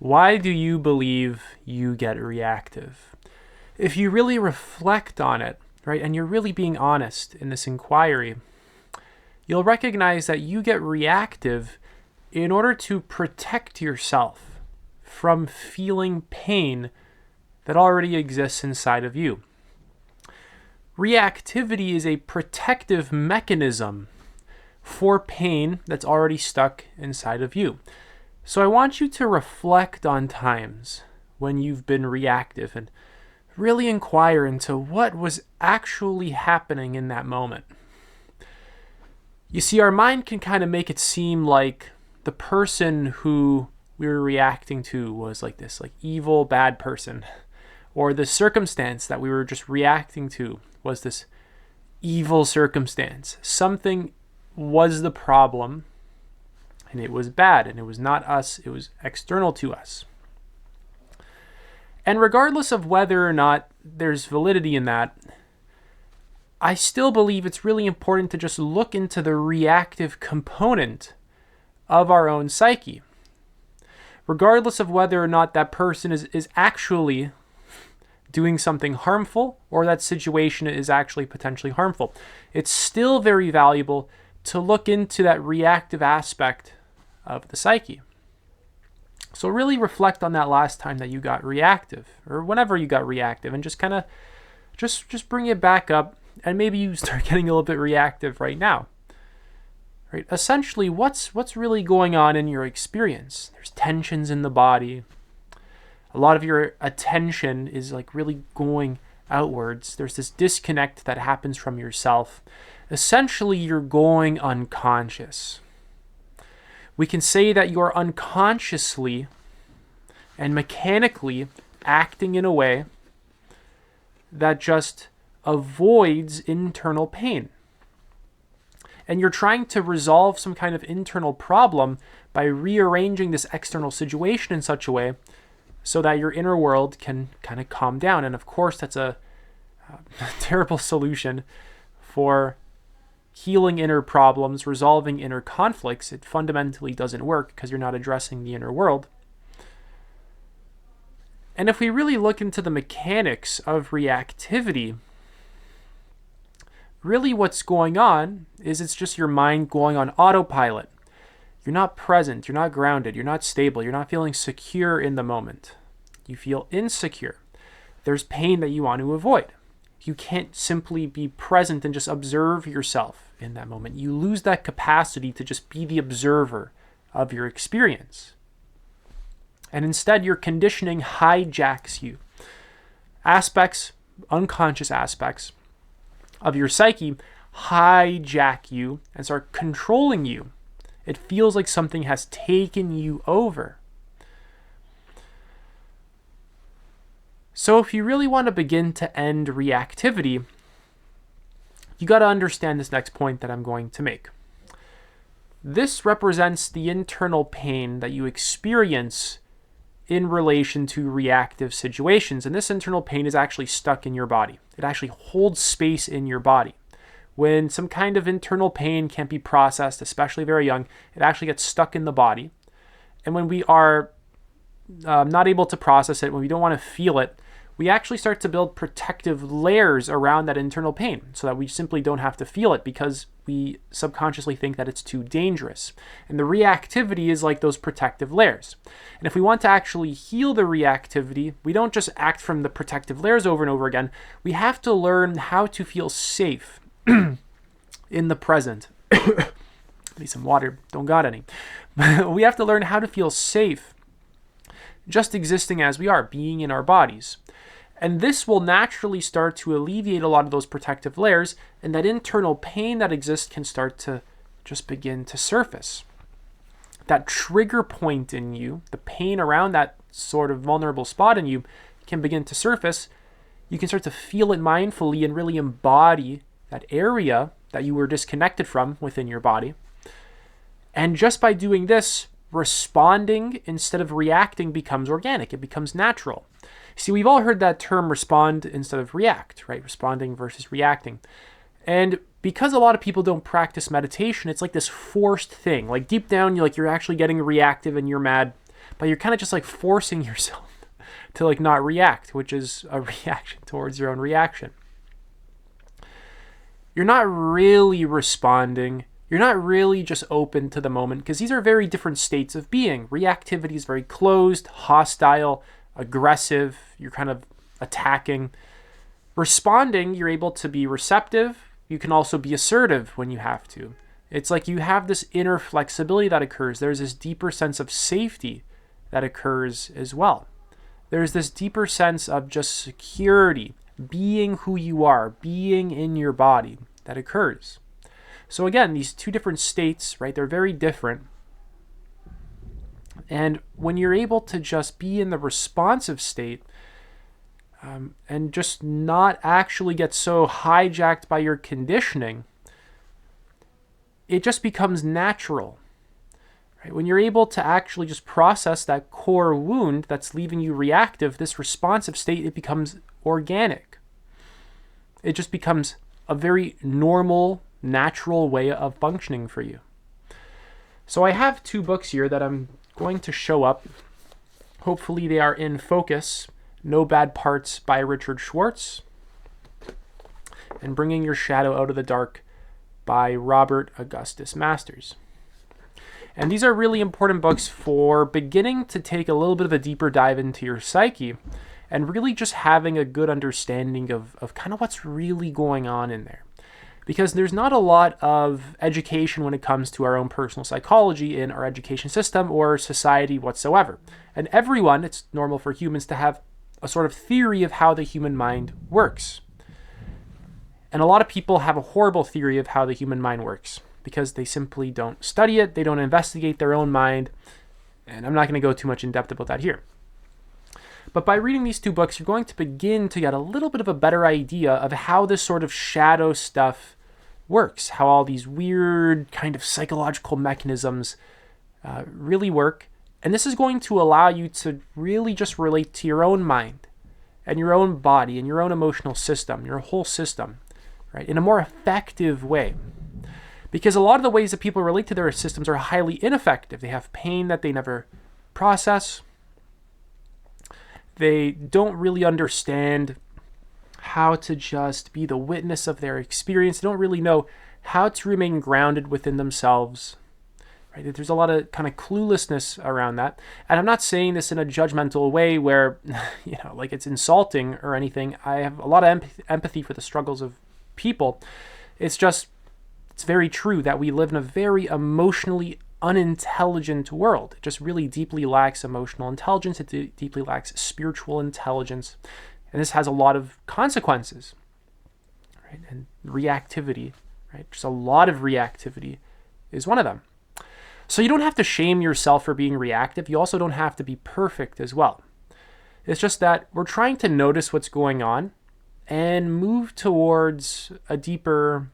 Why do you believe you get reactive? If you really reflect on it, right, and you're really being honest in this inquiry, you'll recognize that you get reactive in order to protect yourself from feeling pain that already exists inside of you. Reactivity is a protective mechanism for pain that's already stuck inside of you. So I want you to reflect on times when you've been reactive and really inquire into what was actually happening in that moment. You see, our mind can kind of make it seem like the person who we were reacting to was like this evil, bad person, or the circumstance that we were just reacting to was this evil circumstance. Something was the problem, and it was bad, and it was not us, it was external to us. And regardless of whether or not there's validity in that, I still believe it's really important to just look into the reactive component of our own psyche. Regardless of whether or not that person is actually doing something harmful or that situation is actually potentially harmful, it's still very valuable to look into that reactive aspect of the psyche. So really reflect on that last time that you got reactive, or whenever you got reactive, and just kind of just bring it back up, and maybe you start getting a little bit reactive right now. Right? Essentially, what's really going on in your experience? There's tensions in the body. A lot of your attention is really going outwards. There's this disconnect that happens from yourself. Essentially, you're going unconscious. We can say that you're unconsciously and mechanically acting in a way that just avoids internal pain. And you're trying to resolve some kind of internal problem by rearranging this external situation in such a way so that your inner world can kind of calm down. And of course, that's a terrible solution for healing inner problems, resolving inner conflicts. It fundamentally doesn't work because you're not addressing the inner world. And if we really look into the mechanics of reactivity, really what's going on is it's just your mind going on autopilot. You're not present, you're not grounded, you're not stable, you're not feeling secure in the moment. You feel insecure. There's pain that you want to avoid. You can't simply be present and just observe yourself in that moment. You lose that capacity to just be the observer of your experience. And instead, your conditioning hijacks you. Unconscious aspects of your psyche hijack you and start controlling you. It feels like something has taken you over. So if you really want to begin to end reactivity, you got to understand this next point that I'm going to make. This represents the internal pain that you experience in relation to reactive situations. And this internal pain is actually stuck in your body. It actually holds space in your body. When some kind of internal pain can't be processed, especially very young, it actually gets stuck in the body. And when we are not able to process it, when we don't want to feel it, we actually start to build protective layers around that internal pain so that we simply don't have to feel it because we subconsciously think that it's too dangerous. And the reactivity is like those protective layers. And if we want to actually heal the reactivity, we don't just act from the protective layers over and over again. We have to learn how to feel safe in the present. Need some water, don't got any. We have to learn how to feel safe just existing as we are, being in our bodies. And this will naturally start to alleviate a lot of those protective layers, and that internal pain that exists can start to just begin to surface. That trigger point in you, the pain around that sort of vulnerable spot in you, can begin to surface. You can start to feel it mindfully and really embody that area that you were disconnected from within your body. And just by doing this, responding instead of reacting becomes organic. It becomes natural. See, we've all heard that term respond instead of react, right? Responding versus reacting. And because a lot of people don't practice meditation, it's like this forced thing. Like deep down, you're actually getting reactive and you're mad. but you're kind of just like forcing yourself to like not react, which is a reaction towards your own reaction. You're not really responding. You're not really just open to the moment, because these are very different states of being. Reactivity is very closed, hostile, aggressive. You're kind of attacking. Responding, you're able to be receptive. You can also be assertive when you have to. It's like you have this inner flexibility that occurs. There's this deeper sense of safety that occurs as well. There's this deeper sense of just security, being who you are, being in your body that occurs. So again, these two different states, right, they're very different. And when you're able to just be in the responsive state, and just not actually get so hijacked by your conditioning, it just becomes natural. Right? When you're able to actually just process that core wound that's leaving you reactive, this responsive state, it becomes organic. It just becomes a very normal, natural way of functioning for you. So I have two books here that I'm going to show up. Hopefully they are in focus. No Bad Parts by Richard Schwartz, and Bringing Your Shadow Out of the Dark by Robert Augustus Masters. And these are really important books for beginning to take a little bit of a deeper dive into your psyche and really just having a good understanding of kind of what's really going on in there. Because there's not a lot of education when it comes to our own personal psychology in our education system or society whatsoever. And everyone, it's normal for humans to have a sort of theory of how the human mind works. And a lot of people have a horrible theory of how the human mind works because they simply don't study it, they don't investigate their own mind, and I'm not going to go too much in depth about that here. But by reading these two books, you're going to begin to get a little bit of a better idea of how this sort of shadow stuff works, how all these weird kind of psychological mechanisms really work. And this is going to allow you to really just relate to your own mind and your own body and your own emotional system, your whole system, right, in a more effective way. Because a lot of the ways that people relate to their systems are highly ineffective. They have pain that they never process. They don't really understand how to just be the witness of their experience. They don't really know how to remain grounded within themselves. Right? There's a lot of kind of cluelessness around that. And I'm not saying this in a judgmental way where, like it's insulting or anything. I have a lot of empathy for the struggles of people. It's very true that we live in a very emotionally unintelligent world. It just really deeply lacks emotional intelligence. It deeply lacks spiritual intelligence. And this has a lot of consequences, right? And reactivity, right? Just a lot of reactivity is one of them. So you don't have to shame yourself for being reactive. You also don't have to be perfect as well. It's just that we're trying to notice what's going on and move towards a deeper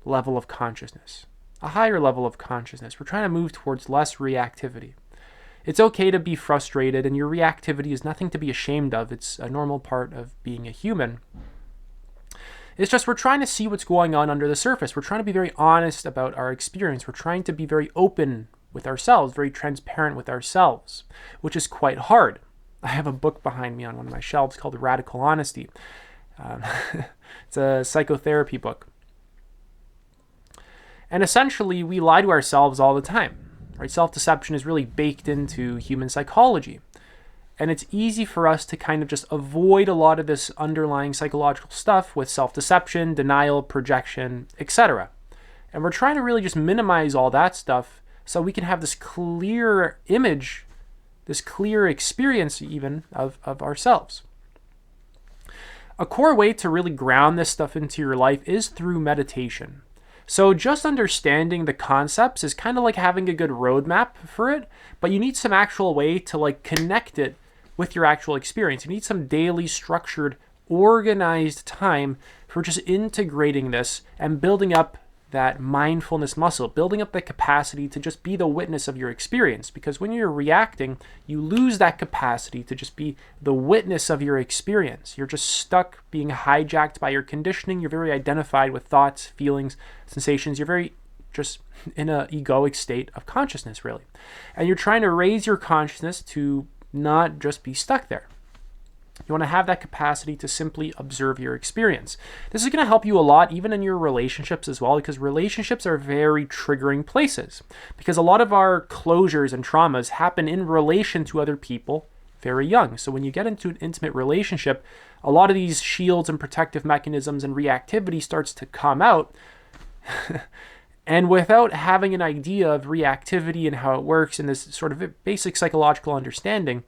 level of consciousness, a higher level of consciousness. We're trying to move towards less reactivity. It's okay to be frustrated, and your reactivity is nothing to be ashamed of. It's a normal part of being a human. It's just we're trying to see what's going on under the surface. We're trying to be very honest about our experience. We're trying to be very open with ourselves, very transparent with ourselves, which is quite hard. I have a book behind me on one of my shelves called Radical Honesty. It's a psychotherapy book. And essentially, we lie to ourselves all the time. Right? Self-deception is really baked into human psychology. And it's easy for us to kind of just avoid a lot of this underlying psychological stuff with self-deception, denial, projection, etc. And we're trying to really just minimize all that stuff so we can have this clear image, this clear experience even of ourselves. A core way to really ground this stuff into your life is through meditation. So just understanding the concepts is kind of like having a good roadmap for it, but you need some actual way to like connect it with your actual experience. You need some daily structured, organized time for just integrating this and building up that mindfulness muscle, building up the capacity to just be the witness of your experience. Because when you're reacting, you lose that capacity to just be the witness of your experience. You're just stuck being hijacked by your conditioning. You're very identified with thoughts, feelings, sensations. You're very just in an egoic state of consciousness, really. And you're trying to raise your consciousness to not just be stuck there. You want to have that capacity to simply observe your experience. This is going to help you a lot, even in your relationships as well, because relationships are very triggering places. Because a lot of our closures and traumas happen in relation to other people very young. So when you get into an intimate relationship, a lot of these shields and protective mechanisms and reactivity starts to come out. And without having an idea of reactivity and how it works and this sort of basic psychological understanding,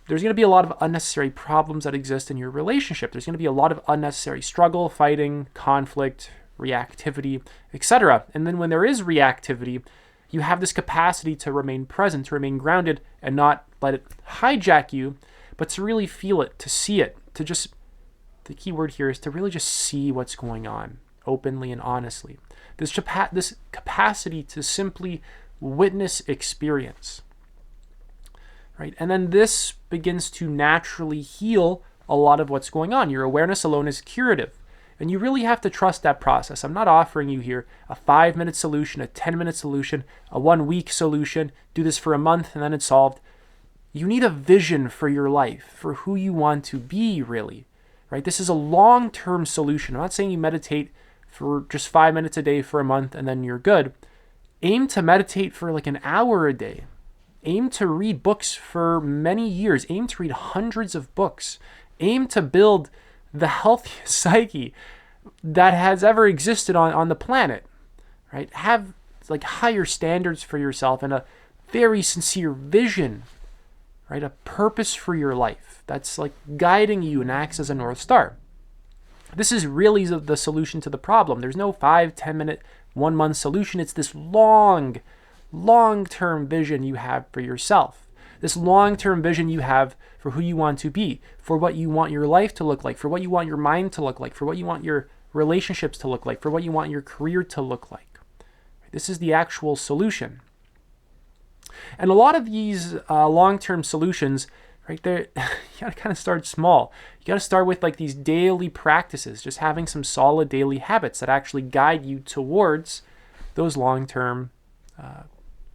there's going to be a lot of unnecessary problems that exist in your relationship. There's going to be a lot of unnecessary struggle, fighting, conflict, reactivity, etc. And then when there is reactivity, you have this capacity to remain present, to remain grounded, and not let it hijack you, but to really feel it, to see it, to just, the key word here is to really just see what's going on openly and honestly. This capacity to simply witness experience. Right? And then this begins to naturally heal a lot of what's going on. Your awareness alone is curative. And you really have to trust that process. I'm not offering you here a 5-minute solution, a 10-minute solution, a 1-week solution. Do this for a month and then it's solved. You need a vision for your life, for who you want to be, really. Right? This is a long-term solution. I'm not saying you meditate for just 5 minutes a day for a month and then you're good. Aim to meditate for like an hour a day. Aim to read books for many years. Aim to read hundreds of books. Aim to build the healthiest psyche that has ever existed on the planet. Right? Have like higher standards for yourself and a very sincere vision. Right? A purpose for your life that's like guiding you and acts as a North Star. This is really the solution to the problem. There's no 5-10 minute, 1 month solution. It's this long-term vision you have for yourself. This long-term vision you have for who you want to be, for what you want your life to look like, for what you want your mind to look like, for what you want your relationships to look like, for what you want your career to look like. This is the actual solution. And a lot of these long-term solutions, right there, you gotta kind of start small. You gotta start with like these daily practices, just having some solid daily habits that actually guide you towards those long-term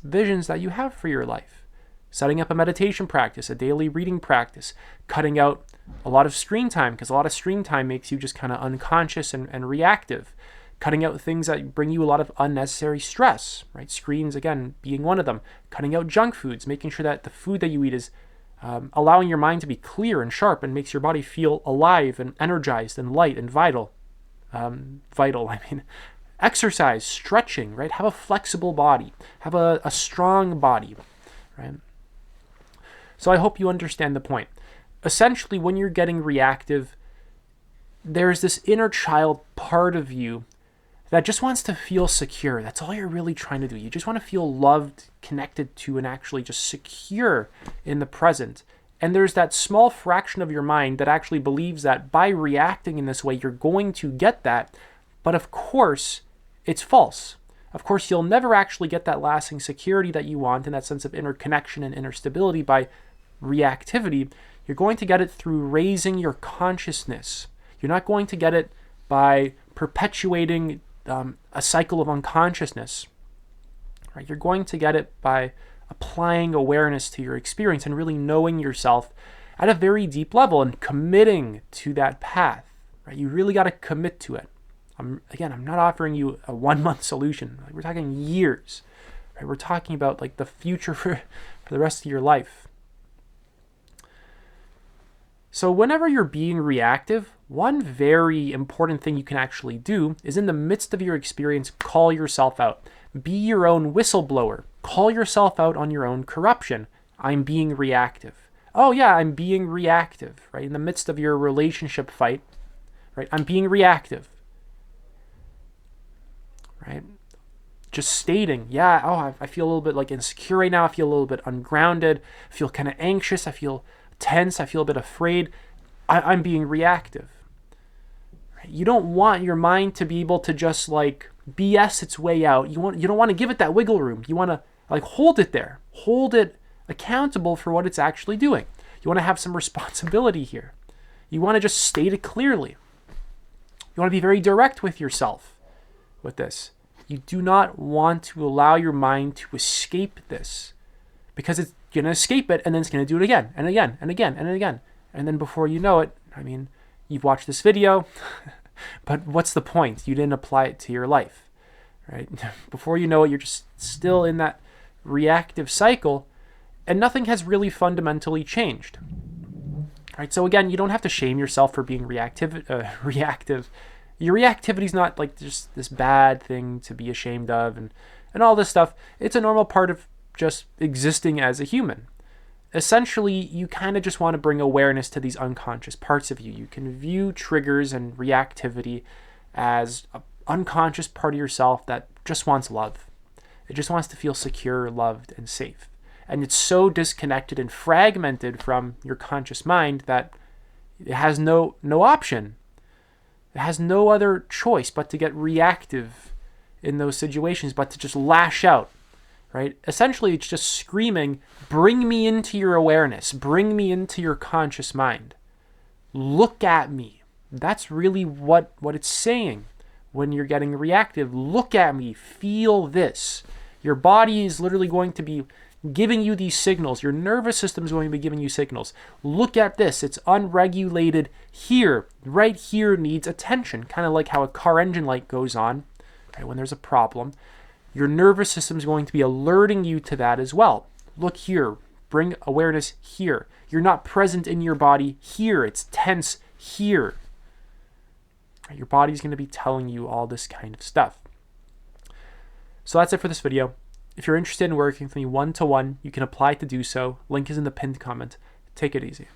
visions that you have for your life. Setting up a meditation practice, a daily reading practice, cutting out a lot of screen time, because a lot of screen time makes you just kind of unconscious and reactive. Cutting out things that bring you a lot of unnecessary stress, right? Screens, again, being one of them. Cutting out junk foods, making sure that the food that you eat is allowing your mind to be clear and sharp and makes your body feel alive and energized and light and vital. Exercise, stretching, right? Have a flexible body. Have a strong body, right? So I hope you understand the point. Essentially, when you're getting reactive, there's this inner child part of you that just wants to feel secure. That's all you're really trying to do. You just want to feel loved, connected to, and actually just secure in the present. And there's that small fraction of your mind that actually believes that by reacting in this way, you're going to get that. But of course, it's false. Of course, you'll never actually get that lasting security that you want and that sense of inner connection and inner stability by reactivity. You're going to get it through raising your consciousness. You're not going to get it by perpetuating a cycle of unconsciousness. Right? You're going to get it by applying awareness to your experience and really knowing yourself at a very deep level and committing to that path. Right? You really got to commit to it. I'm not offering you a 1 month solution. We're talking years. Right? We're talking about like the future for the rest of your life. So whenever you're being reactive, one very important thing you can actually do is in the midst of your experience, call yourself out. Be your own whistleblower. Call yourself out on your own corruption. I'm being reactive. Oh yeah, I'm being reactive, right? In the midst of your relationship fight, right? I'm being reactive, right? Just stating, yeah, oh, I feel a little bit like insecure right now. I feel a little bit ungrounded. I feel kind of anxious. I feel tense. I feel a bit afraid. I'm being reactive. Right? You don't want your mind to be able to just like BS its way out. You don't want to give it that wiggle room. You want to like hold it there. Hold it accountable for what it's actually doing. You want to have some responsibility here. You want to just state it clearly. You want to be very direct with yourself with this. You do not want to allow your mind to escape this, because it's going to escape it and then it's going to do it again and again and again and again. And then before you know it, I mean, you've watched this video, but what's the point? You didn't apply it to your life, right? Before you know it, you're just still in that reactive cycle and nothing has really fundamentally changed. Right? So again, you don't have to shame yourself for being reactive. Your reactivity is not like just this bad thing to be ashamed of and all this stuff. It's a normal part of just existing as a human. Essentially, you kind of just want to bring awareness to these unconscious parts of you. You can view triggers and reactivity as an unconscious part of yourself that just wants love. It just wants to feel secure, loved, and safe. And it's so disconnected and fragmented from your conscious mind that it has no option. It has no other choice but to get reactive in those situations, but to just lash out, right? Essentially, it's just screaming, bring me into your awareness. Bring me into your conscious mind. Look at me. That's really what it's saying when you're getting reactive. Look at me. Feel this. Your body is literally going to be giving you these signals. Your nervous system is going to be giving you signals. Look at this. It's unregulated here. Right here needs attention. Kind of like how a car engine light goes on, right, when there's a problem. Your nervous system is going to be alerting you to that as well. Look here. Bring awareness here. You're not present in your body here. It's tense here. Your body's going to be telling you all this kind of stuff. So that's it for this video. If you're interested in working with me one-to-one, you can apply to do so. Link is in the pinned comment. Take it easy.